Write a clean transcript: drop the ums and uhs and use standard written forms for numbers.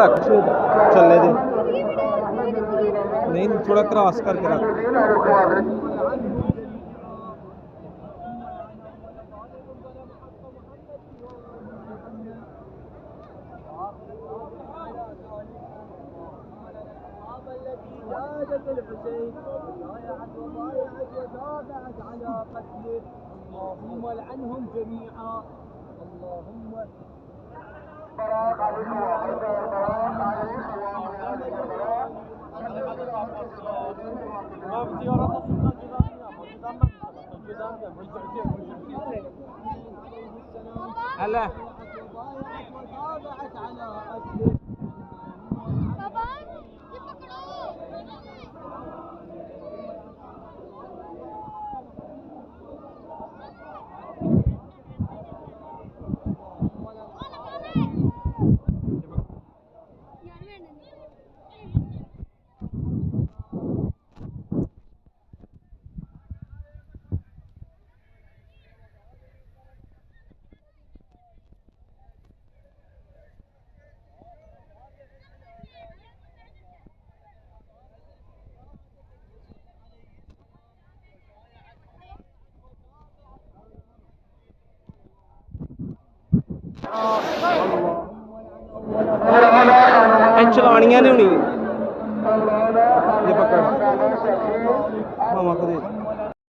रख चलने दे नहीं थोड़ा क्रॉस करके रख اللهم لعنهم جميعا اللهم هلا وتابعت على قتله चलानियां नहीं होनी ये पकड़ मामा को दे